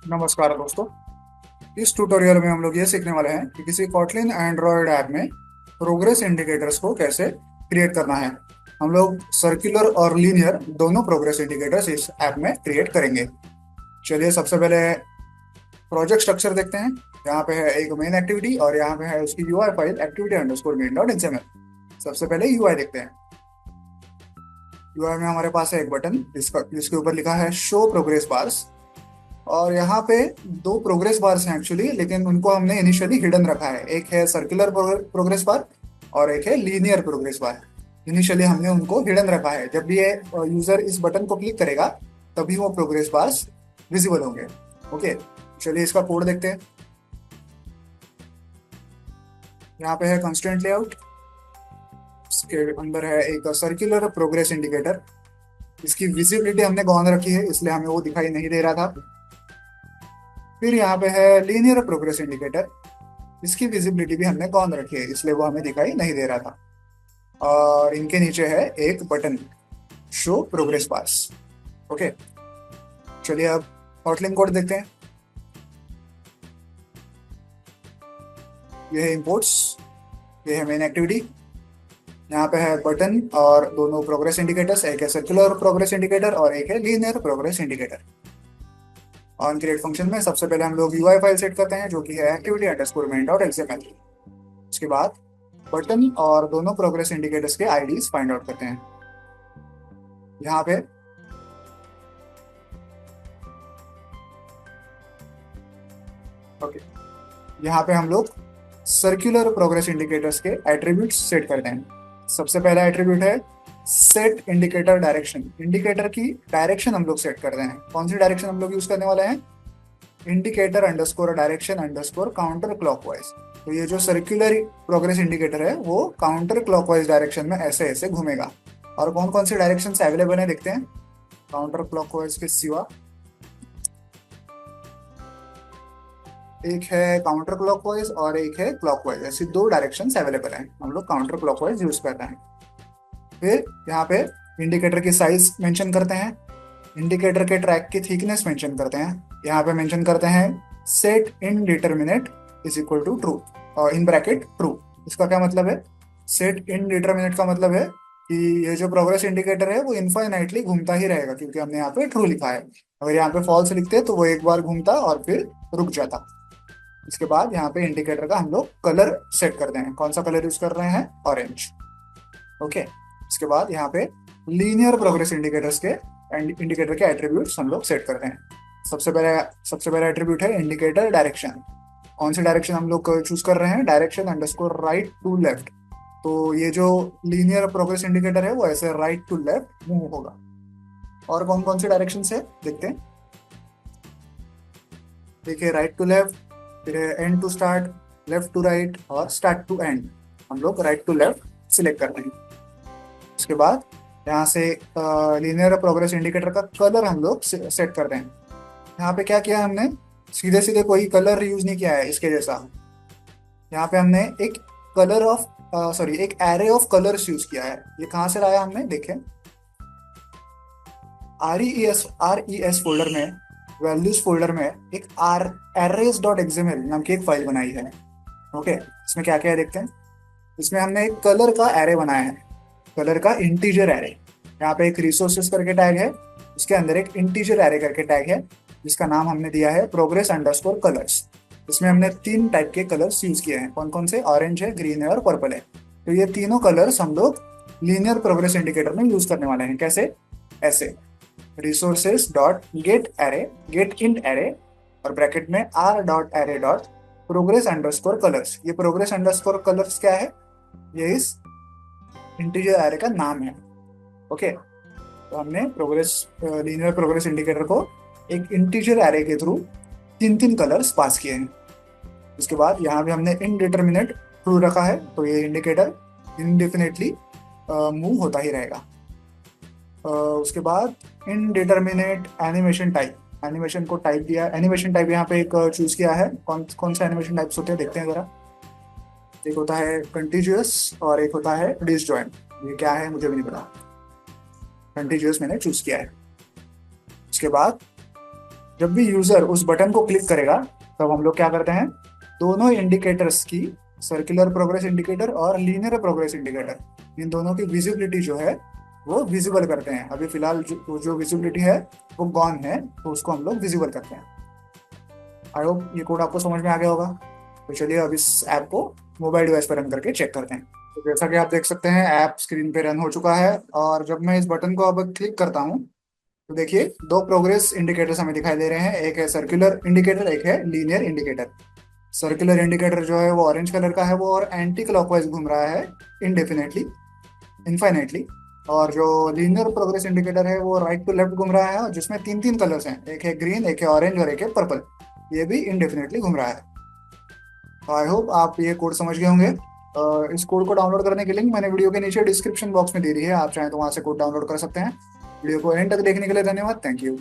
नमस्कार दोस्तों। इस ट्यूटोरियल में हम लोग ये सीखने वाले हैं कि किसी कॉटलिन एंड्रॉयड ऐप में प्रोग्रेस इंडिकेटर्स को कैसे क्रिएट करना है। हम लोग सर्कुलर और लीनियर दोनों प्रोग्रेस इंडिकेटर्स इस ऐप में क्रिएट करेंगे। चलिए सबसे पहले प्रोजेक्ट स्ट्रक्चर देखते हैं। यहाँ पे है एक मेन एक्टिविटी और यहाँ पे है उसकी UI file activity underscore main dot XML. सबसे पहले यूआई देखते हैं। यूआई में हमारे पास है एक बटन जिसके ऊपर लिखा है शो प्रोग्रेस बार्स। और यहाँ पे दो प्रोग्रेस बार्स हैं एक्चुअली, लेकिन उनको हमने इनिशियली हिडन रखा है। एक है सर्कुलर प्रोग्रेस बार और एक है लीनियर प्रोग्रेस बार। इनिशियली हमने उनको हिडन रखा है। जब भी ये यूजर इस बटन को क्लिक करेगा तभी वो प्रोग्रेस बार्स विजिबल होंगे। ओके, चलिए इसका कोड देखते हैं। यहाँ पे है कंस्ट्रेंट लेआउट। इसके अंदर है एक सर्कुलर प्रोग्रेस इंडिकेटर। इसकी विजिबिलिटी हमने गॉन रखी है, इसलिए हमें वो दिखाई नहीं दे रहा था। फिर यहाँ पे है लीनियर प्रोग्रेस इंडिकेटर। इसकी विजिबिलिटी भी हमने कौन रखी है, इसलिए वो हमें दिखाई नहीं दे रहा था। और इनके नीचे है एक button show progress bars. Okay, चलिए अब आउटलाइन कोड देखते हैं। ये है इंपोर्ट्स, ये है मेन एक्टिविटी। यहाँ पे है बटन और दोनों प्रोग्रेस इंडिकेटर्स, एक है सर्कुलर प्रोग्रेस इंडिकेटर और एक है linear progress indicator. On create function में सबसे पहले हम लोग यूआई फाइल सेट करते हैं जो कि है activity underscore main dot XML. उसके बाद बटन और दोनों प्रोग्रेस इंडिकेटर्स के आईडीज फाइंड आउट करते हैं। यहाँ पे ओके, यहाँ पे हम लोग सर्कुलर प्रोग्रेस इंडिकेटर्स के एट्रीब्यूट्स सेट करते हैं। सबसे पहला एट्रीब्यूट है सेट इंडिकेटर डायरेक्शन। इंडिकेटर की डायरेक्शन हम लोग सेट करते हैं। कौन सी डायरेक्शन हम लोग यूज करने वाले हैं? Indicator underscore direction underscore counter clockwise. तो ये जो सर्कुलर प्रोग्रेस इंडिकेटर है वो काउंटर क्लॉकवाइज डायरेक्शन में ऐसे ऐसे घूमेगा। और कौन कौन सी डायरेक्शन अवेलेबल है देखते हैं। काउंटर क्लॉकवाइज के सिवा एक है काउंटर क्लॉकवाइज और एक है क्लॉकवाइज। ऐसी दो डायरेक्शंस अवेलेबल हैं, हम लोग काउंटर क्लॉकवाइज यूज करते हैं। फिर यहाँ पे इंडिकेटर की साइज मेंशन करते हैं। इंडिकेटर के ट्रैक की थिकनेस मेंशन करते हैं। यहाँ पे मेंशन करते हैं set indeterminate is equal to true और इन ब्रैकेट ट्रू। इसका क्या मतलब है? सेट इन डिटरमिनेट का मतलब है कि ये जो प्रोग्रेस इंडिकेटर है वो इनफाइनाइटली घूमता ही रहेगा, क्योंकि हमने यहाँ पे ट्रू लिखा है। अगर यहाँ पे फॉल्स लिखते हैं तो वो एक बार घूमता और फिर रुक जाता। इसके बाद यहाँ पे इंडिकेटर का हम लोग कलर सेट करते हैं। कौन सा कलर यूज कर रहे हैं? ऑरेंज। ओके, इसके बाद यहाँ पे लीनियर प्रोग्रेस इंडिकेटर्स के इंडिकेटर के एट्रीब्यूट्स हम लोग सेट करते हैं। सबसे पहला एट्रीब्यूट है इंडिकेटर डायरेक्शन। कौन सी डायरेक्शन हम लोग चूज कर रहे हैं? Direction underscore right to left. तो ये जो लीनियर प्रोग्रेस इंडिकेटर है वो ऐसे राइट टू लेफ्ट मूव होगा। और कौन कौन सी डायरेक्शन है देखते हैं। देखिए, राइट टू लेफ्ट, फिर end to start, left to right और स्टार्ट टू एंड। हम लोग राइट टू लेफ्ट सिलेक्ट करते हैं। उसके बाद यहाँ से लीनियर प्रोग्रेस इंडिकेटर का कलर हम लोग सेट करते हैं। यहाँ पे क्या किया हमने? सीधे सीधे कोई कलर यूज नहीं किया है इसके जैसा। यहाँ पे हमने एक कलर ऑफ एक एरे ऑफ कलर्स यूज किया है। ये कहाँ से लाया हमने? देखें, RES फोल्डर में, वैल्यूज फोल्डर में एक arrays डॉट एक्सएमएल नाम की एक फाइल बनाई है। ओके, इसमें क्या क्या है देखते हैं। इसमें हमने एक कलर का एरे बनाया है, कलर का इंटीजर एरे। यहाँ पे एक रिसोर्सेस करके टैग है, उसके अंदर एक इंटीजर एरे करके टैग है जिसका नाम हमने दिया है प्रोग्रेस अंडरस्कोर कलर्स। इसमें हमने 3 टाइप के कलर्स यूज किए हैं। कौन कौन से? ऑरेंज है, ग्रीन है और पर्पल है। तो ये तीनों कलर्स हम लोग लीनियर प्रोग्रेस इंडिकेटर में यूज करने वाले हैं। कैसे? ऐसे resources dot get array, get int array और ब्रैकेट में r dot array dot progress underscore colours. ये प्रोग्रेस अंडरस्कोर कलर्स क्या है? ये इस इंटीजर एरे का नाम है। ओके, तो हमने लीनियर प्रोग्रेस इंडिकेटर को एक इंटीजर एरे के थ्रू 3 कलर्स पास किए हैं। उसके बाद यहाँ भी हमने इनडिटरमिनेट ट्रू रखा है, तो ये इंडिकेटर इनडेफिनेटली मूव होता ही रहेगा। उसके बाद इनडिटरमिनेट एनिमेशन टाइप, एनिमेशन को टाइप दिया। एनिमेशन टाइप यहाँ पे एक चूज किया है। कौन कौन से एनिमेशन टाइप्स होते हैं देखते हैं जरा। एक होता है कंटिन्यूअस और एक होता है डिसजॉइंट। ये क्या है मुझे भी नहीं पता। कंटिन्यूअस मैंने चूज किया है। उसके बाद जब भी यूजर उस बटन को क्लिक करेगा तब हम लोग क्या करते हैं, दोनों इंडिकेटर्स की, सर्कुलर प्रोग्रेस इंडिकेटर और लीनियर प्रोग्रेस इंडिकेटर, इन दोनों की विजिबिलिटी जो है वो विजिबल करते हैं। अभी फिलहाल जो विजिबिलिटी है वो गॉन है, तो उसको हम लोग विजिबल करते हैं। आई होप ये कोड आपको समझ में आ गया होगा। तो चलिए अब इस ऐप को मोबाइल डिवाइस पर रन करके चेक करते हैं। तो जैसा कि आप देख सकते हैं ऐप स्क्रीन पे रन हो चुका है, और जब मैं इस बटन को अब क्लिक करता हूँ तो देखिए दो प्रोग्रेस इंडिकेटर्स हमें दिखाई दे रहे हैं, एक है सर्कुलर इंडिकेटर, एक है लीनियर इंडिकेटर। सर्कुलर इंडिकेटर जो है वो ऑरेंज कलर का है, वो और एंटी क्लॉकवाइज घूम रहा है इनडेफिनेटली, इनफाइनाइटली। और जो लीनियर प्रोग्रेस इंडिकेटर है वो राइट टू लेफ्ट घूम रहा है, और जिसमें तीन तीन कलर्स हैं, एक है ग्रीन, एक है ऑरेंज और एक है पर्पल, ये भी इनडेफिनेटली घूम रहा है। आई होप आप ये कोड समझ गए होंगे। इस कोड को डाउनलोड करने की लिंक मैंने वीडियो के नीचे डिस्क्रिप्शन बॉक्स में दे दी है, आप चाहें तो वहां से कोड डाउनलोड कर सकते हैं। वीडियो को एंड तक देखने के लिए धन्यवाद, थैंक यू।